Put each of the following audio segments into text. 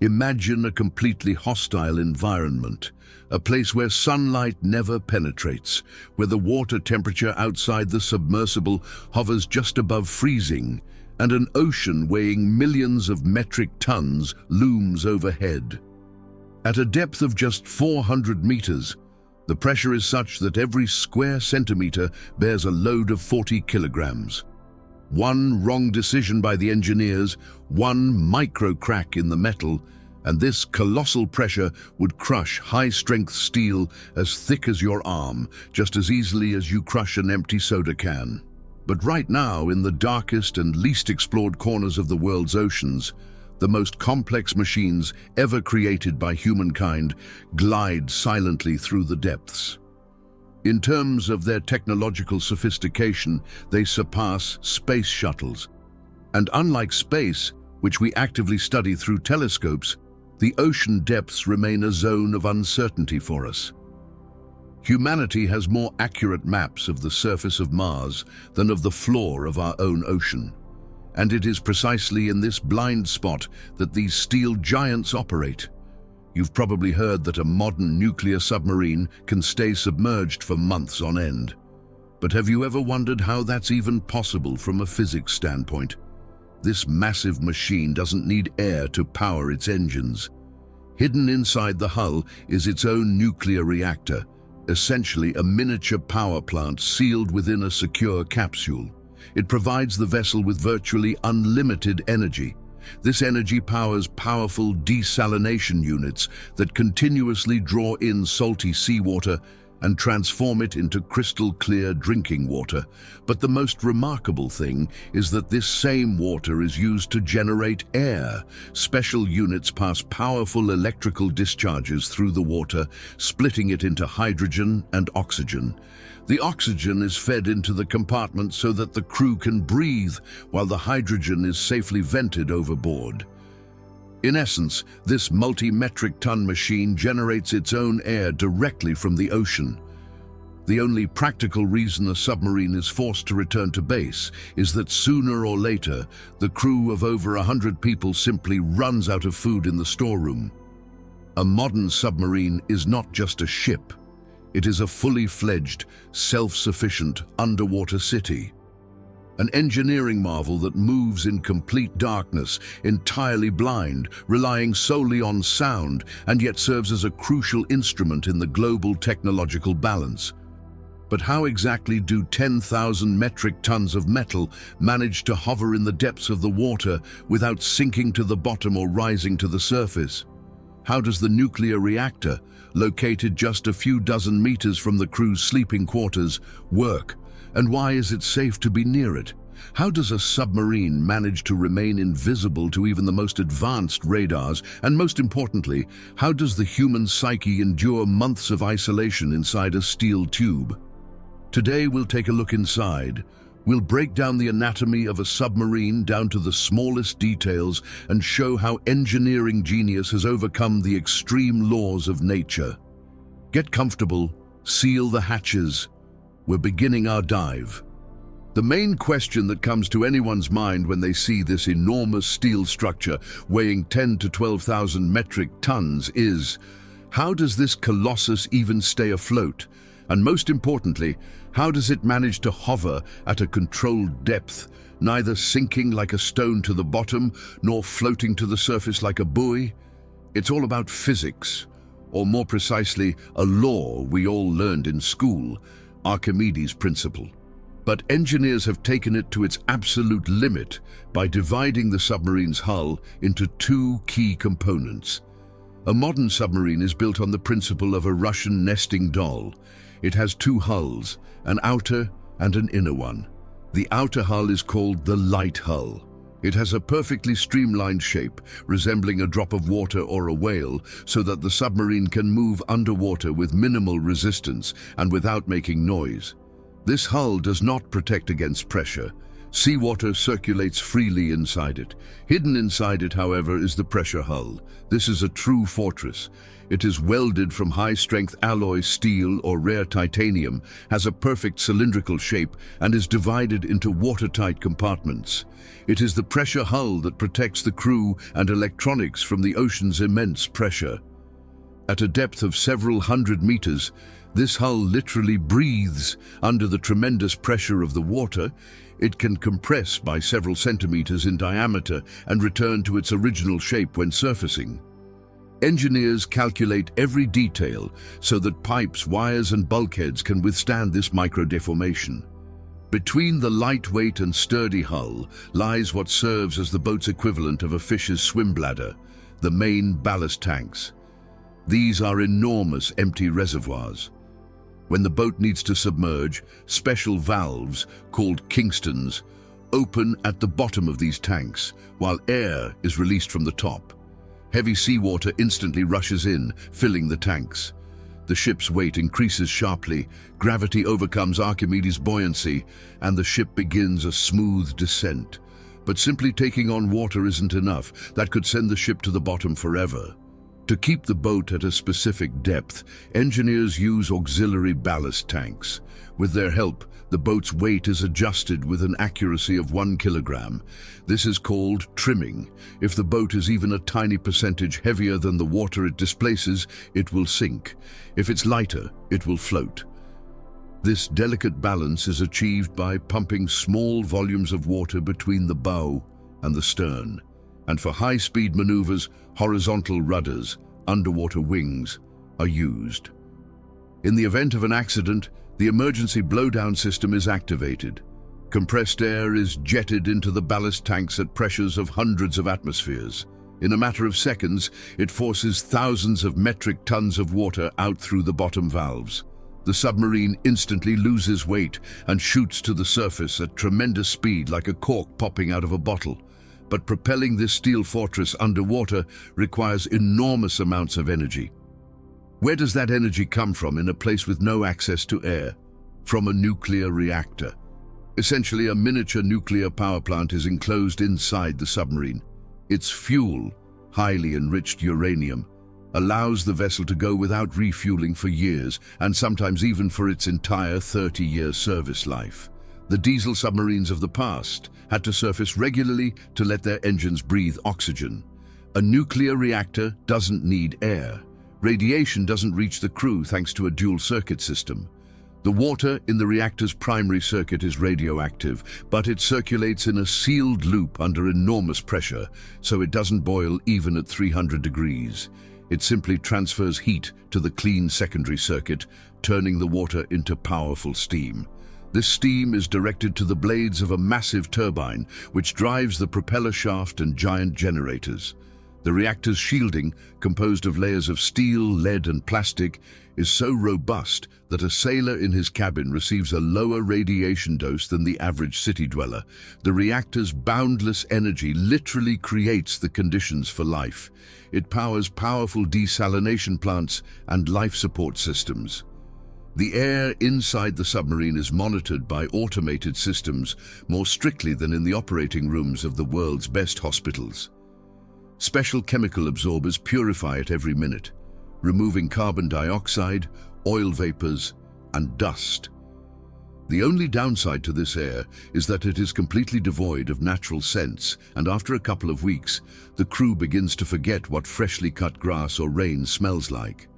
Imagine a completely hostile environment, a place where sunlight never penetrates, where the water temperature outside the submersible hovers just above freezing, and an ocean weighing millions of metric tons looms overhead. At a depth of just 400 meters, the pressure is such that every square centimeter bears a load of 40 kilograms. One wrong decision by the engineers, one micro crack in the metal, and this colossal pressure would crush high-strength steel as thick as your arm, just as easily as you crush an empty soda can. But right now, in the darkest and least explored corners of the world's oceans, the most complex machines ever created by humankind glide silently through the depths. In terms of their technological sophistication, they surpass space shuttles. And unlike space, which we actively study through telescopes, the ocean depths remain a zone of uncertainty for us. Humanity has more accurate maps of the surface of Mars than of the floor of our own ocean. And it is precisely in this blind spot that these steel giants operate. You've probably heard that a modern nuclear submarine can stay submerged for months on end. But have you ever wondered how that's even possible from a physics standpoint? This massive machine doesn't need air to power its engines. Hidden inside the hull is its own nuclear reactor, essentially a miniature power plant sealed within a secure capsule. It provides the vessel with virtually unlimited energy. This energy powers powerful desalination units that continuously draw in salty seawater and transform it into crystal-clear drinking water. But the most remarkable thing is that this same water is used to generate air. Special units pass powerful electrical discharges through the water, splitting it into hydrogen and oxygen. The oxygen is fed into the compartment so that the crew can breathe, while the hydrogen is safely vented overboard. In essence, this multi-metric ton machine generates its own air directly from the ocean. The only practical reason a submarine is forced to return to base is that sooner or later, the crew of over 100 people simply runs out of food in the storeroom. A modern submarine is not just a ship. It is a fully fledged, self-sufficient underwater city. An engineering marvel that moves in complete darkness, entirely blind, relying solely on sound, and yet serves as a crucial instrument in the global technological balance. But how exactly do 10,000 metric tons of metal manage to hover in the depths of the water without sinking to the bottom or rising to the surface? How does the nuclear reactor, located just a few dozen meters from the crew's sleeping quarters, work? And why is it safe to be near it? How does a submarine manage to remain invisible to even the most advanced radars? And most importantly, how does the human psyche endure months of isolation inside a steel tube? Today we'll take a look inside. We'll break down the anatomy of a submarine down to the smallest details and show how engineering genius has overcome the extreme laws of nature. Get comfortable, seal the hatches. We're beginning our dive. The main question that comes to anyone's mind when they see this enormous steel structure weighing 10 to 12,000 metric tons is, how does this colossus even stay afloat? And most importantly, how does it manage to hover at a controlled depth, neither sinking like a stone to the bottom nor floating to the surface like a buoy? It's all about physics, or more precisely, a law we all learned in school, Archimedes' principle. But engineers have taken it to its absolute limit by dividing the submarine's hull into two key components. A modern submarine is built on the principle of a Russian nesting doll. It has two hulls, an outer and an inner one. The outer hull is called the light hull. It has a perfectly streamlined shape, resembling a drop of water or a whale, so that the submarine can move underwater with minimal resistance and without making noise. This hull does not protect against pressure, Seawater circulates freely inside it. Hidden inside it, however, is the pressure hull. This is a true fortress. It is welded from high-strength alloy steel or rare titanium, has a perfect cylindrical shape, and is divided into watertight compartments. It is the pressure hull that protects the crew and electronics from the ocean's immense pressure. At a depth of several hundred meters, this hull literally breathes under the tremendous pressure of the water. It can compress by several centimeters in diameter and return to its original shape when surfacing. Engineers calculate every detail so that pipes, wires, and bulkheads can withstand this micro-deformation. Between the lightweight and sturdy hull lies what serves as the boat's equivalent of a fish's swim bladder, the main ballast tanks. These are enormous empty reservoirs. When the boat needs to submerge, special valves, called Kingstons, open at the bottom of these tanks, while air is released from the top. Heavy seawater instantly rushes in, filling the tanks. The ship's weight increases sharply, gravity overcomes Archimedes' buoyancy, and the ship begins a smooth descent. But simply taking on water isn't enough. That could send the ship to the bottom forever. To keep the boat at a specific depth, engineers use auxiliary ballast tanks. With their help, the boat's weight is adjusted with an accuracy of 1 kilogram. This is called trimming. If the boat is even a tiny percentage heavier than the water it displaces, it will sink. If it's lighter, it will float. This delicate balance is achieved by pumping small volumes of water between the bow and the stern. And for high-speed maneuvers, horizontal rudders, underwater wings, are used. In the event of an accident, the emergency blowdown system is activated. Compressed air is jetted into the ballast tanks at pressures of hundreds of atmospheres. In a matter of seconds, it forces thousands of metric tons of water out through the bottom valves. The submarine instantly loses weight and shoots to the surface at tremendous speed like a cork popping out of a bottle. But propelling this steel fortress underwater requires enormous amounts of energy. Where does that energy come from in a place with no access to air? From a nuclear reactor. Essentially, a miniature nuclear power plant is enclosed inside the submarine. Its fuel, highly enriched uranium, allows the vessel to go without refueling for years, and sometimes even for its entire 30-year service life. The diesel submarines of the past had to surface regularly to let their engines breathe oxygen. A nuclear reactor doesn't need air. Radiation doesn't reach the crew thanks to a dual circuit system. The water in the reactor's primary circuit is radioactive, but it circulates in a sealed loop under enormous pressure, so it doesn't boil even at 300 degrees. It simply transfers heat to the clean secondary circuit, turning the water into powerful steam. This steam is directed to the blades of a massive turbine, which drives the propeller shaft and giant generators. The reactor's shielding, composed of layers of steel, lead, and plastic, is so robust that a sailor in his cabin receives a lower radiation dose than the average city dweller. The reactor's boundless energy literally creates the conditions for life. It powers powerful desalination plants and life support systems. The air inside the submarine is monitored by automated systems more strictly than in the operating rooms of the world's best hospitals. Special chemical absorbers purify it every minute, removing carbon dioxide, oil vapors, and dust. The only downside to this air is that it is completely devoid of natural scents, and after a couple of weeks, the crew begins to forget what freshly cut grass or rain smells like.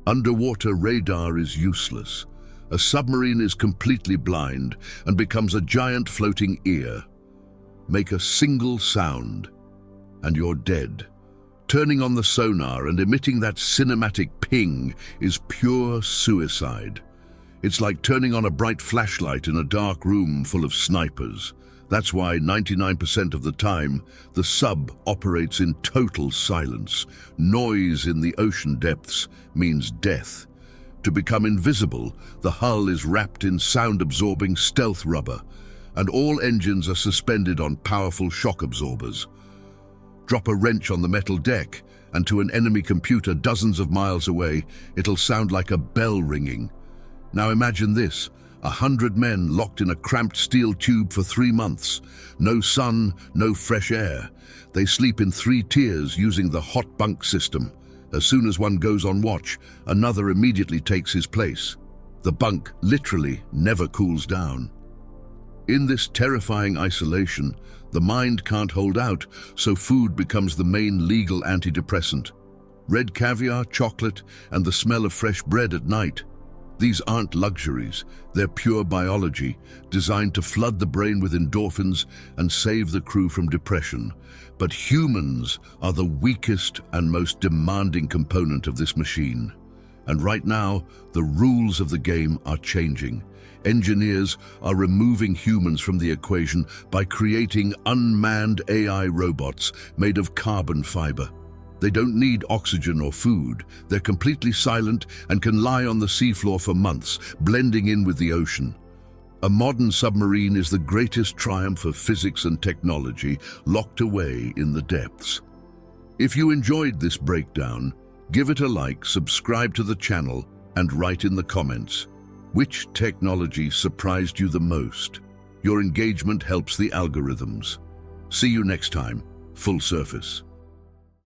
Underwater radar is useless. A submarine is completely blind and becomes a giant floating ear. Make a single sound, and you're dead. Turning on the sonar and emitting that cinematic ping is pure suicide. It's like turning on a bright flashlight in a dark room full of snipers. That's why 99% of the time, the sub operates in total silence. Noise in the ocean depths means death. To become invisible, the hull is wrapped in sound-absorbing stealth rubber, and all engines are suspended on powerful shock absorbers. Drop a wrench on the metal deck, and to an enemy computer dozens of miles away, it'll sound like a bell ringing. Now imagine this, 100 men locked in a cramped steel tube for 3 months. No sun, no fresh air. They sleep in 3 tiers using the hot bunk system. As soon as one goes on watch, another immediately takes his place. The bunk literally never cools down. In this terrifying isolation, the mind can't hold out, so food becomes the main legal antidepressant. Red caviar, chocolate, and the smell of fresh bread at night. These aren't luxuries, they're pure biology, designed to flood the brain with endorphins and save the crew from depression. But humans are the weakest and most demanding component of this machine. And right now, the rules of the game are changing. Engineers are removing humans from the equation by creating unmanned AI robots made of carbon fiber. They don't need oxygen or food. They're completely silent and can lie on the seafloor for months, blending in with the ocean. A modern submarine is the greatest triumph of physics and technology locked away in the depths. If you enjoyed this breakdown, give it a like, subscribe to the channel, and write in the comments. Which technology surprised you the most? Your engagement helps the algorithms. See you next time, Full Surface.